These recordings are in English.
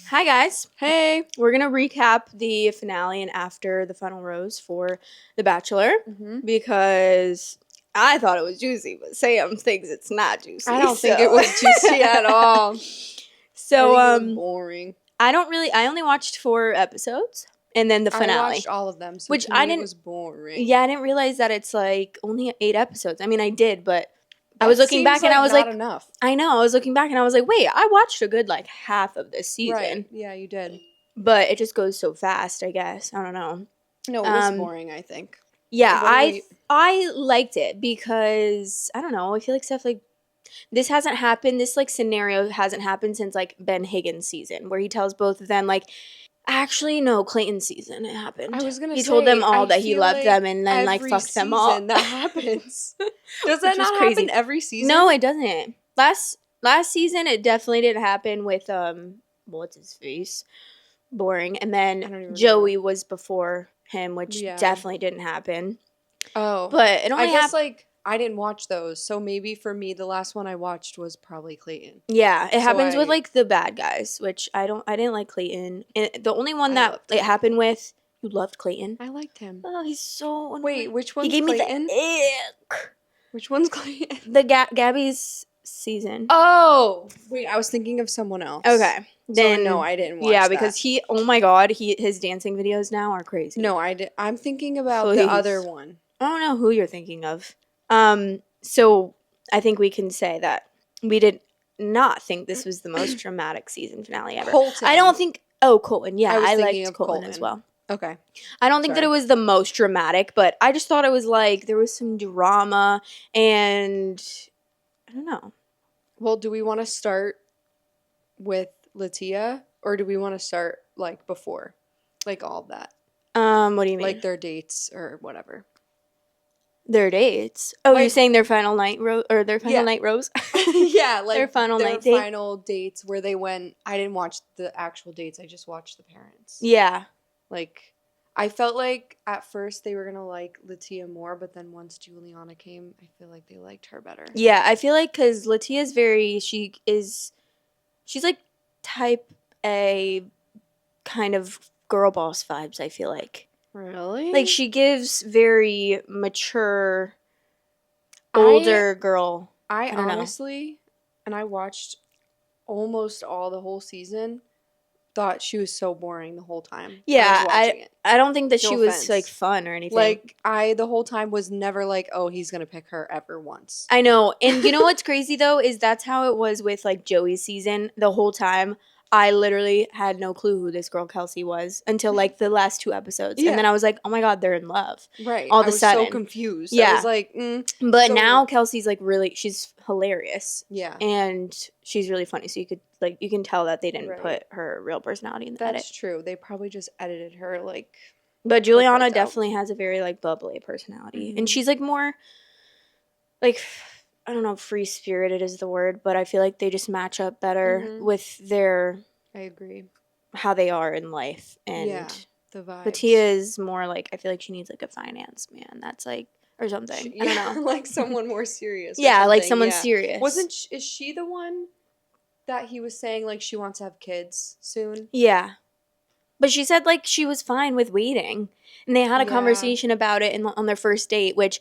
Hi, guys. Hey. We're going to recap the finale and after the final rose for The Bachelor because I thought it was juicy, but Sam thinks it's not juicy. I don't think it was juicy at all. So, I think it was boring. I only watched 4 episodes and then the finale. I watched all of them, so which to me I didn't, it was boring. Yeah, I didn't realize that it's like only 8 episodes. I mean, I did, but I was looking back and I was like, enough. I know, I was looking back and I was like, wait, I watched a good like half of this season. Right. Yeah, you did. But it just goes so fast, I guess. I don't know. No, it was boring, I think. Yeah, I liked it because I don't know, I feel like stuff like this hasn't happened. This like scenario hasn't happened since like Ben Higgins' season, where he tells both of them like, actually no, Clayton's season it happened. I was gonna he say, told them all that he feel loved like them and then like every fucked them all. That happens. Does that Which was not crazy. happen every season? No, it doesn't. Last season it definitely didn't happen with what's his face? Boring. And then Joey was before him, which definitely didn't happen. Oh. But it only I guess like I didn't watch those, so maybe for me the last one I watched was probably Clayton. Yeah, it happens with like the bad guys, which I didn't like Clayton. And the only one that it happened with, you loved Clayton. I liked him. Oh, he's so annoying. Wait, which one's Clayton? He gave Clayton? me the ick. Which one's Clayton? The Gabby's season. Oh, wait, I was thinking of someone else. Okay. Then no, I didn't watch Yeah, because oh my god, his dancing videos now are crazy. No, I'm thinking about the other one. I don't know who you're thinking of. So I think we can say that we did not think this was the most dramatic season finale ever. Colton. I don't think. Oh, Colton. Yeah, I liked Colton as well. Okay. I don't think that it was the most dramatic, but I just thought it was like there was some drama and I don't know. Well, do we want to start with litia or do we want to start like before, like all of that? What do you mean? Like their dates or whatever. Their dates? Oh, like, you're saying their final night their final night rose? Yeah, like their final night date? Final dates where they went. I didn't watch the actual dates. I just watched the parents. Yeah. Like, I felt like at first they were going to like litia more, but then once Juliana came, I feel like they liked her better. Yeah, I feel like because Litia's she's like type A kind of girl boss vibes, I feel like. Really? Like, she gives very mature, older girl. I honestly, and I watched almost all the whole season, thought she was so boring the whole time. Yeah, I don't think that she was, like, fun or anything. Like, the whole time was never like, oh, he's going to pick her ever once. I know. And you know what's crazy, though, is that's how it was with, like, Joey's season the whole time. I literally had no clue who this girl Kelsey was until like the last 2 episodes. Yeah. And then I was like, oh my god, they're in love. Right. All of a sudden. I was so confused. Yeah. I was like, But now Kelsey's like she's hilarious. Yeah. And she's really funny. So you can tell that they didn't put her real personality in the edit. That's true. They probably just edited her like. But Juliana definitely has a very like bubbly personality. And she's like more like, I don't know if free-spirited is the word, but I feel like they just match up better with their... I agree. How they are in life. And the vibes. Litia is more like, I feel like she needs like a finance man that's like, or something. I don't know. Like someone more serious. Yeah, like someone serious. Is she the one that he was saying like she wants to have kids soon? Yeah. But she said like she was fine with waiting. And they had a conversation about it on their first date, which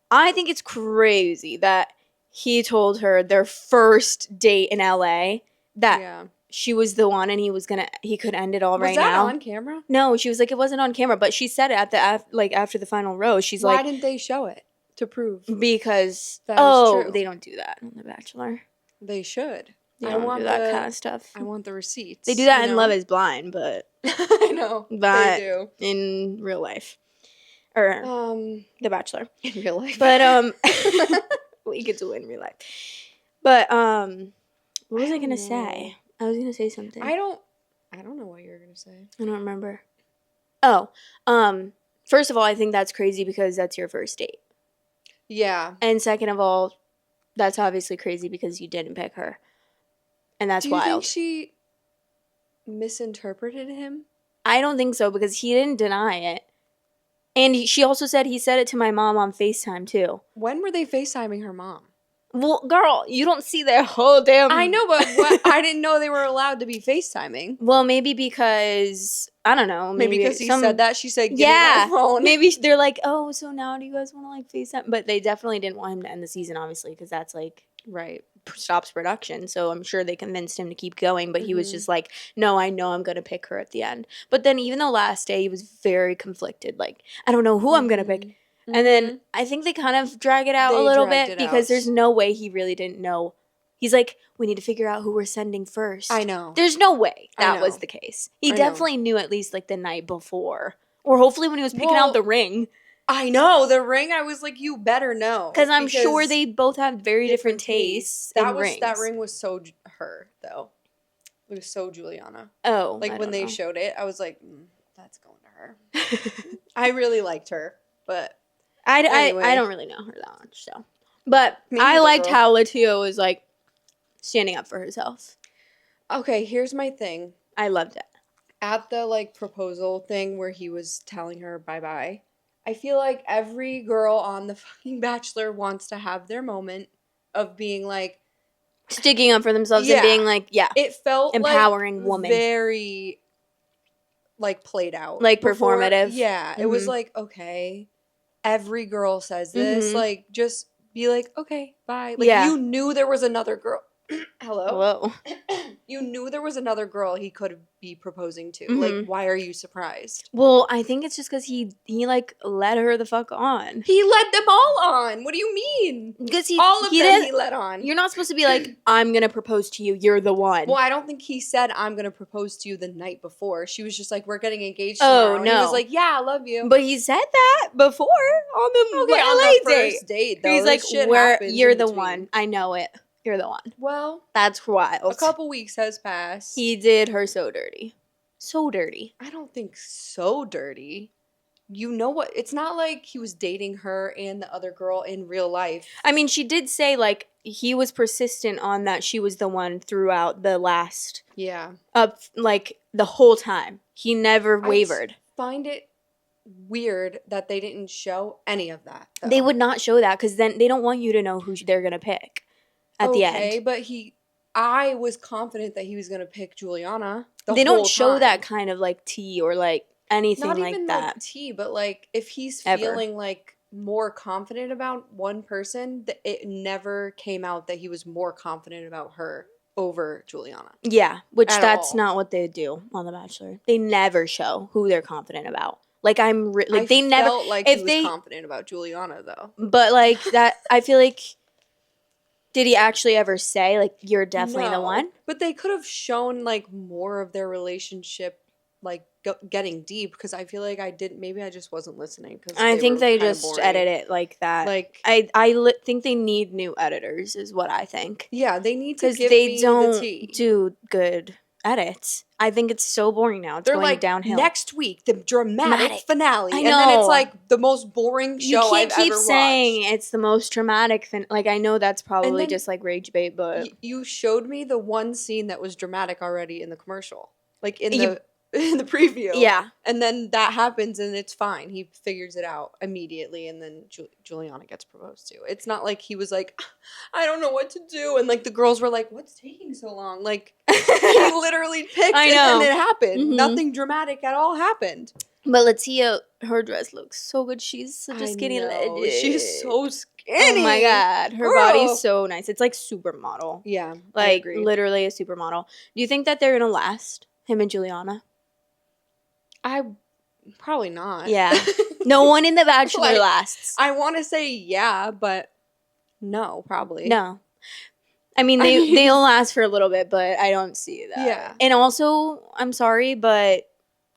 I think it's crazy that he told her their first date in LA that she was the one and he could end it all right now. Was that on camera? No, she was like, it wasn't on camera, but she said it at the after the final rose. She's Why like, didn't they show it to prove? Because true. They don't do that on The Bachelor. They should. They don't do that kind of stuff. I want the receipts. They do that in Love Is Blind, but I know but they do in real life. Or The Bachelor. In real life. But we could do it in real life. But what was I gonna say? I was gonna say something. I don't know what you were gonna say. I don't remember. Oh, first of all, I think that's crazy because that's your first date. Yeah. And second of all, that's obviously crazy because you didn't pick her. And that's wild. Do you think she misinterpreted him? I don't think so because he didn't deny it. And she also said he said it to my mom on FaceTime too. When were they FaceTiming her mom? Well, girl, you don't see their whole damn... I know, but I didn't know they were allowed to be FaceTiming. Well, maybe because, I don't know. Maybe because he said that. She said, give me my phone. Maybe they're like, oh, so now do you guys want to, like, FaceTime? But they definitely didn't want him to end the season, obviously, because that's, like... Right. Stops production, so I'm sure they convinced him to keep going, but he was just like, no, I know I'm gonna pick her at the end. But then even the last day, he was very conflicted, like, I don't know who I'm gonna pick. And then I think they kind of drag it out a little bit because there's no way he really didn't know. He's like, we need to figure out who we're sending first. I know. There's no way that was the case. He definitely knew at least like the night before, or hopefully when he was picking out the ring. I know, the ring, I was like, you better know. Because I'm sure they both have very different tastes in rings. That ring was so her, though. It was so Juliana. Oh. Like, when they showed it, I was like, that's going to her. I really liked her, but anyway. I don't really know her that much, so. But I liked how litia was, like, standing up for herself. Okay, here's my thing. I loved it. At the, like, proposal thing where he was telling her bye-bye, I feel like every girl on the fucking Bachelor wants to have their moment of being like... Sticking up for themselves and being like, It felt empowering like woman. Very, like, played out. Like, performative. Yeah. It was like, okay, every girl says this. Like, just be like, okay, bye. Like, you knew there was another girl. Hello? You knew there was another girl he could be proposing to. Like, why are you surprised? Well, I think it's just because he like led her the fuck on. He led them all on. What do you mean? Because he led on. You're not supposed to be like, I'm gonna propose to you. You're the one. Well, I don't think he said I'm gonna propose to you the night before. She was just like, we're getting engaged tomorrow. Oh no. And he was like, yeah, I love you. But he said that before on the first date. Though. He's like, you're the one. I know it. You're the one. Well, that's wild. A couple weeks has passed. He did her so dirty. So dirty. I don't think so dirty. You know what? It's not like he was dating her and the other girl in real life. I mean, she did say, like, he was persistent on that she was the one throughout the last... Yeah. Like, the whole time. He never wavered. I find it weird that they didn't show any of that, though. They would not show that, because then they don't want you to know who they're going to pick. At the end. Okay, but I was confident that he was going to pick Juliana. They don't show that kind of like tea or like anything like that. Not even like tea, but like if he's feeling like more confident about one person, it never came out that he was more confident about her over Juliana. Yeah, which that's not what they do on The Bachelor. They never show who they're confident about. Like they never felt like he was confident about Juliana though. But like that, I feel like. Did he actually ever say, like, you're definitely the one? But they could have shown, like, more of their relationship, like, getting deep. Because I feel like maybe I just wasn't listening. Cause I think they just edit it like that. Like, I think they need new editors, is what I think. Yeah, they need to give me the tea. Because they don't do good edits. I think it's so boring now. It's going downhill. Next week, the dramatic finale. I know. And then it's like the most boring show I've ever watched. You can't keep saying it's the most dramatic like, I know that's probably just like rage bait, but... You showed me the one scene that was dramatic already in the commercial. Like in the preview. Yeah. And then that happens and it's fine. He figures it out immediately and then Juliana gets proposed to. It's not like he was like, I don't know what to do. And like the girls were like, what's taking so long? Like he literally picked and then it happened. Mm-hmm. Nothing dramatic at all happened. But litia, her dress looks so good. She's such a skinny lady. She's so skinny. Oh my God. Her body's so nice. It's like supermodel. Yeah, like I agree. Literally a supermodel. Do you think that they're going to last, him and Juliana? Probably not. Yeah. No one in The Bachelor lasts. I want to say yeah, but no, probably. No. I mean, they'll last for a little bit, but I don't see that. Yeah. And also, I'm sorry, but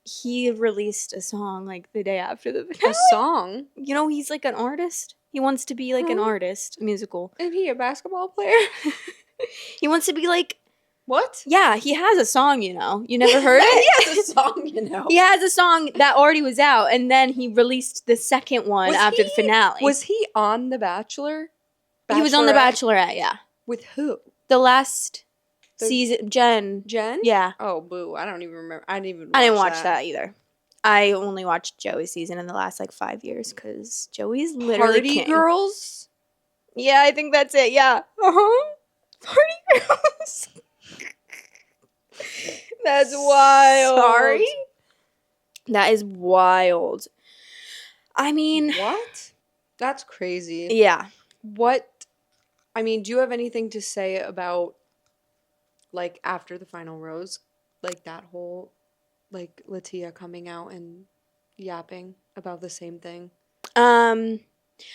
he released a song like the day after the finale. A song? You know, he's like an artist. He wants to be like an artist, musical. Is he a basketball player? He wants to be like... What? Yeah, he has a song, you know. You never heard it? He has a song, you know. He has a song that already was out, and then he released the second one after the finale. Was he on The Bachelor? He was on The Bachelorette, yeah. With who? The last season, Jen. Jen? Yeah. Oh, boo. I don't even remember. I didn't watch that either. I only watched Joey's season in the last, like, 5 years, because Joey's literally Party Girls? Yeah, I think that's it. Yeah. Party girls. That's wild. Sorry? That is wild. I mean, What? That's crazy. yeah. I mean, do you have anything to say about, like, after the final rose? Like, that whole, like, Litia coming out and yapping about the same thing?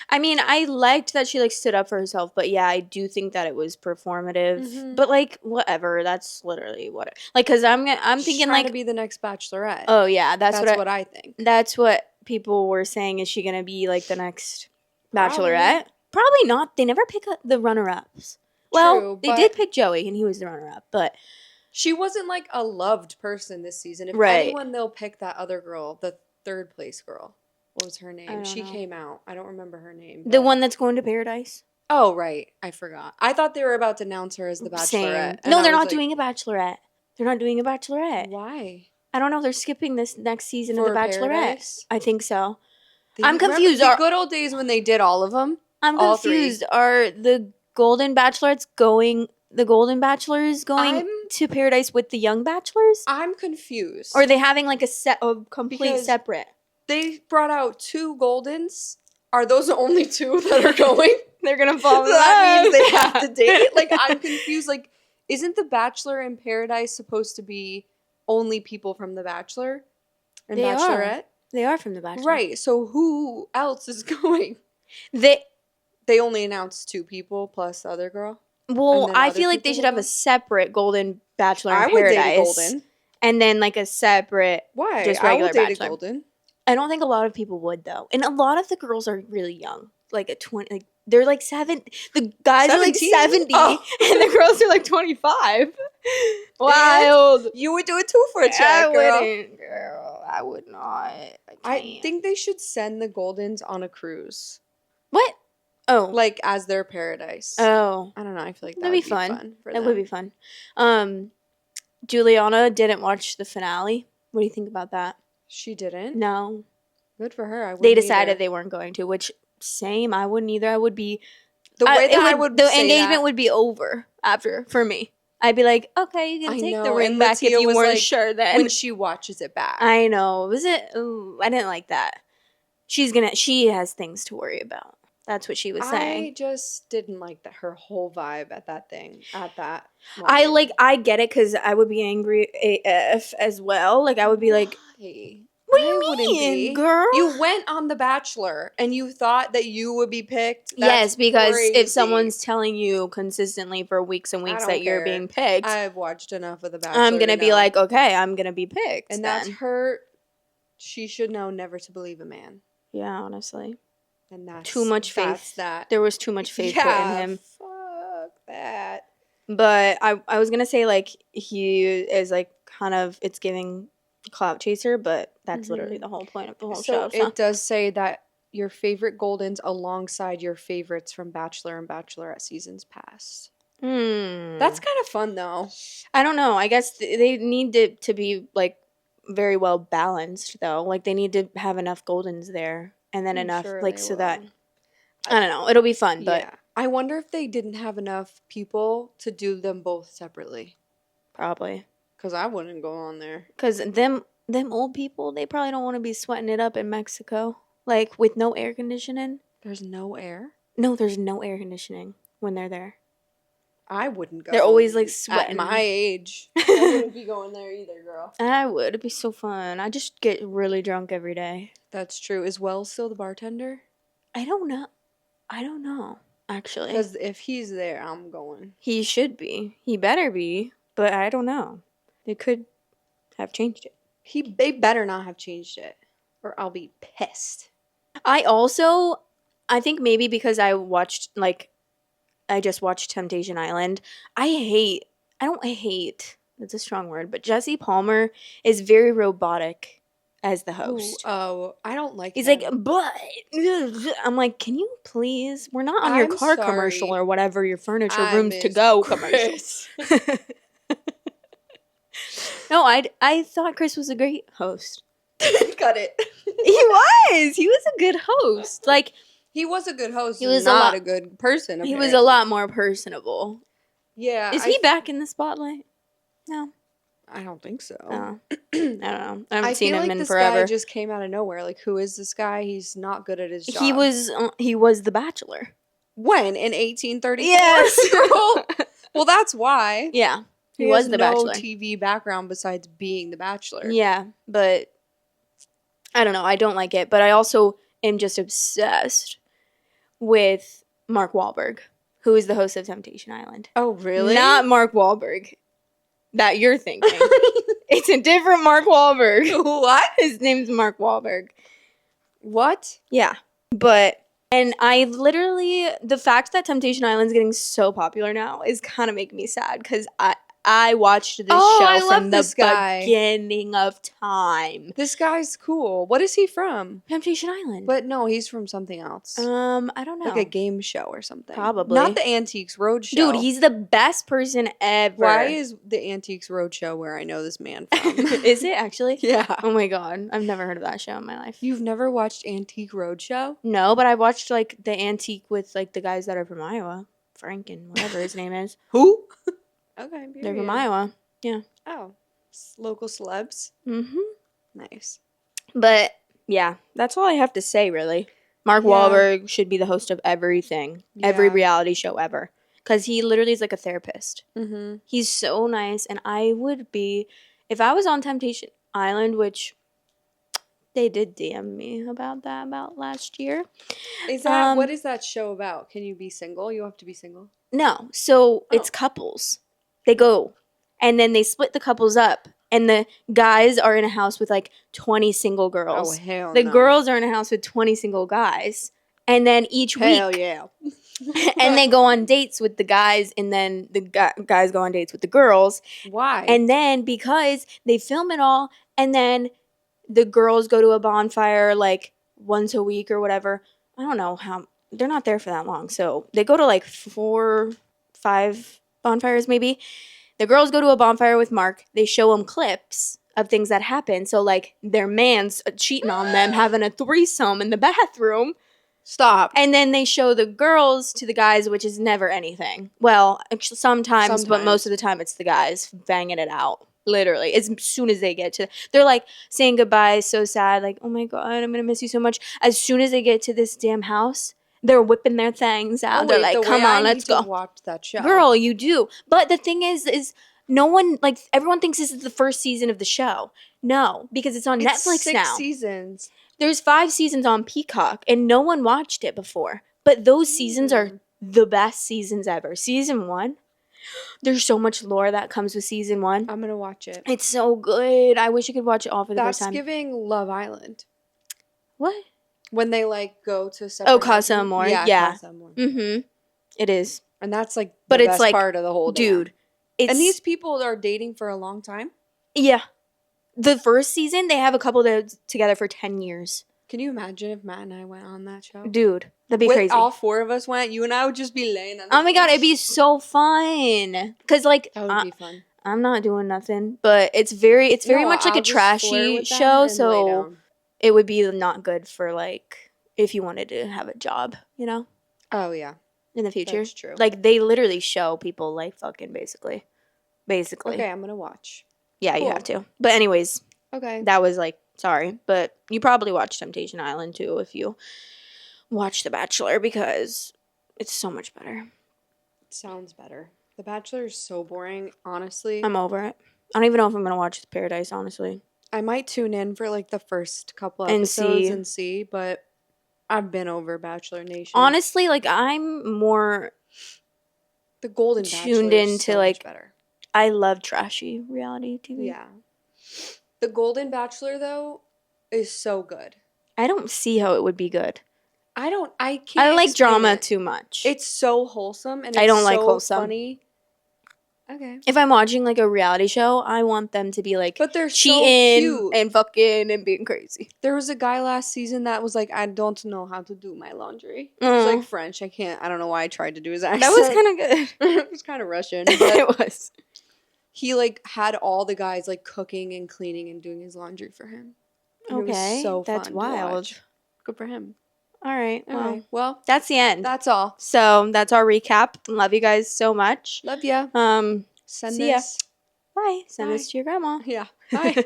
I mean, I liked that she like stood up for herself, but yeah, I do think that it was performative. Mhm. But like, whatever. That's literally what. Like, cause I'm She's thinking trying like, to be the next Bachelorette. oh yeah, that's what I think. That's what people were saying. Is she gonna be like the next Probably. Bachelorette? Probably not. They never pick up the runner-ups. Well, True, they but did pick Joey, and he was the runner-up. But she wasn't like a loved person this season. If Right. anyone, they'll pick that other girl, the third place girl. What was her I name? don't She know. came out. I don't remember her name. the but- one that's going to Paradise. Oh, right. I forgot. I thought they were about to announce her as the Bachelorette. Same. and No, I they're was not like, doing a Bachelorette. They're not doing a Bachelorette. Why? I don't know. They're skipping this next season of For the Bachelorette. Paradise? I think so. I'm confused. The good old days when they did all of them. I'm All confused. Are the Golden Bachelorettes going? The Golden Bachelors going to Paradise with the Young Bachelors? I'm confused. Or are they having like a complete Because separate? They brought out 2 Goldens. Are those the only 2 that are going? They're gonna fall in So love. that means they have to date. Like, I'm confused. Like, isn't The Bachelor in Paradise supposed to be only people from The Bachelor and They are. Bachelorette? They are from the Bachelor, Right. So who else is going? They only announced 2 people plus the other girl. well, then I other feel like they people should will have go? a separate Golden Bachelor in I would date a Paradise, Golden. and then like a separate. Why? Just I regular would date Bachelor. a Golden. I don't think a lot of people would though, and a lot of the girls are really young, like a 20. Like they're like 7. The guys are like 17? 70, Oh. and the girls are like 25. Wild. You would do it too for a check, I girl. wouldn't, girl. I would not. I can't. think they should send the Goldens on a cruise, What? Oh. like as their paradise. Oh. I don't know. I feel like That'd that be would be fun. fun for That them. would be fun. Juliana didn't watch the finale. What do you think about that? She didn't. No. Good for her. I wouldn't They decided either. they weren't going to, which same. I wouldn't either. I would be The way that I would the say engagement that, would be over after for me. I'd be like, okay, you can I take the know, ring and back if Litia you was weren't like, sure then. when she watches it back. I know. Was it? Ooh, I didn't like that. She has things to worry about. That's what she was saying. I just didn't like her whole vibe at that thing. I get it because I would be angry AF as well. Like I would be like, Why? what do you wouldn't mean, be. girl? You went on The Bachelor and you thought that you would be picked. Yes, because if crazy. someone's telling you consistently for weeks and weeks don't that you're care. being picked, I've watched enough of The Bachelor. I'm gonna to be know. like, okay, I'm gonna be picked. And then. that's her. She should know never to believe a man. Yeah, honestly, And that's too much faith. That's that. There was too much faith put in him. Fuck that. But I was gonna say like he is like kind of it's giving clout chaser, but that's literally the whole point of the whole show. So It does say that your favorite Goldens alongside your favorites from Bachelor and Bachelorette seasons past. That's kind of fun though. I don't know. I guess they need to be like very well balanced though. Like they need to have enough Goldens there, and then I'm enough sure like they so that will. I don't know. It'll be fun, but Yeah. I wonder if they didn't have enough people to do them both separately. probably Because I wouldn't go on there. because them old people they probably don't want to be sweating it up in Mexico like with no air conditioning. There's no air. No, there's no air conditioning when they're there. I wouldn't go. They're always like sweating. At my age. I wouldn't be going there either, girl. I would. It'd be so fun. I just get really drunk every day. That's true. Is Wells still the bartender? I don't know, actually. Because if he's there, I'm going. He should be. He better be. But I don't know. They could have changed it. They better not have changed it. Or I'll be pissed. I think maybe because I just watched Temptation Island. I don't hate, that's a strong word, but Jesse Palmer is very robotic as the host. I don't like He's him. like, but I'm like, can you please? We're not on your I'm car sorry. commercial or whatever, your furniture I rooms to miss go Chris. commercial. No, I thought Chris was a great host. Cut it. He was a good host. Like He was a good host. He was not a good person. He Apparently. was a lot more personable. Yeah. Is he back in the spotlight? No. I don't think so. Oh. I don't know. I haven't seen feel him like in this forever. guy just came out of nowhere. Like, who is this guy? He's not good at his job. He was the Bachelor. When? In 1834? Yes. Well, that's why. Yeah. He was has the no Bachelor. TV background besides being the Bachelor. Yeah, but I don't know. I don't like it. But I also am just obsessed with Mark Wahlberg, who is the host of Temptation Island. Oh, really? Not Mark Wahlberg that you're thinking. It's a different Mark Wahlberg. What? His name's Mark Wahlberg. What? Yeah. And I literally, the fact that Temptation Island's getting so popular now is kind of making me sad because I watched this show from the beginning of time. This guy's cool. What is he from? Temptation Island. But no, he's from something else. I don't know. Like a game show or something. Probably. Not the Antiques Roadshow. Dude, he's the best person ever. Why is the Antiques Roadshow where I know this man from? Is it actually? Yeah. Oh my god. I've never heard of that show in my life. You've never watched Antique Roadshow? No, but I watched like the Antique with like the guys that are from Iowa. Frank and whatever his name is. Who? Okay. They're from Iowa. Yeah. Oh. Local celebs? Mm-hmm. Nice. But yeah, that's all I have to say really. Mark Wahlberg should be the host of everything. Yeah. Every reality show ever. Because he literally is like a therapist. Mm-hmm. He's so nice. And I would be, if I was on Temptation Island, which they did DM me about that about last year. Is that, what is that show about? Can you be single? You have to be single? No. So it's couples. They go and then they split the couples up and the guys are in a house with like 20 single girls. Oh, hell The girls are in a house with 20 single guys. And then each week. Hell yeah. And they go on dates with the guys and then the guys go on dates with the girls. Why? And then because they film it all and then the girls go to a bonfire like once a week or whatever. I don't know how. They're not there for that long. So they go to like 4, 5 bonfires maybe. The girls go to a bonfire with Mark. They show them clips of things that happen. So like their man's cheating on them, having a threesome in the bathroom. Stop. And then they show the girls to the guys, which is never anything. Well, sometimes, but most of the time it's the guys banging it out. Literally. As soon as they get to, they're like saying goodbye, so sad, like, oh my God, I'm going to miss you so much. As soon as they get to this damn house, they're whipping their things out. They're like, come on, let's go. Watch that show. Girl, you do. But the thing is no one, like, everyone thinks this is the first season of the show. No, because it's on Netflix now. 6 seasons. There's 5 seasons on Peacock, and no one watched it before. But those seasons are the best seasons ever. Season 1, there's so much lore that comes with season 1. I'm going to watch it. It's so good. I wish I could watch it all for the first time. That's giving Love Island. What? When they, like, go to separate... Oh, Casa Amor. Yeah. Casa Amor. Mm-hmm. It is. And that's, like, but the it's best like, part of the whole dude. And these people are dating for a long time? Yeah. The first season, they have a couple that's together for 10 years. Can you imagine if Matt and I went on that show? Dude, that'd be crazy. All 4 of us went, you and I would just be laying on the Oh my God, it'd be so fun. Because, like, that would be fun. I'm not doing nothing, but it's very much like a trashy show, so it would be not good for, like, if you wanted to have a job, you know? Oh, yeah. In the future. That's true. Like, they literally show people, like, fucking basically. Okay, I'm going to watch. Yeah, cool. You have to. But anyways. Okay. That was, like, sorry. But you probably watch Temptation Island, too, if you watch The Bachelor, because it's so much better. It sounds better. The Bachelor is so boring, honestly. I'm over it. I don't even know if I'm going to watch Paradise, honestly. I might tune in for, like, the first couple episodes and see, but I've been over Bachelor Nation. Honestly, like, I'm more... The Golden tuned Bachelor into, is so like, much better. I love trashy reality TV. Yeah. The Golden Bachelor, though, is so good. I don't see how it would be good. I can't. I like drama too much. It's so wholesome and it's I don't like wholesome. Funny. Okay. If I'm watching like a reality show, I want them to be like, but they're cheating so cute. And fucking and being crazy. There was a guy last season that was like, I don't know how to do my laundry. It was like French. I don't know why I tried to do his accent. That was kind of good. It was kind of Russian. But it was. He like had all the guys like cooking and cleaning and doing his laundry for him. And okay. it was so that's fun wild. Good for him. All right. All right. Well, that's the end. That's all. So that's our recap. Love you guys so much. Love ya. See ya. Bye. Send this to your grandma. Yeah. Bye.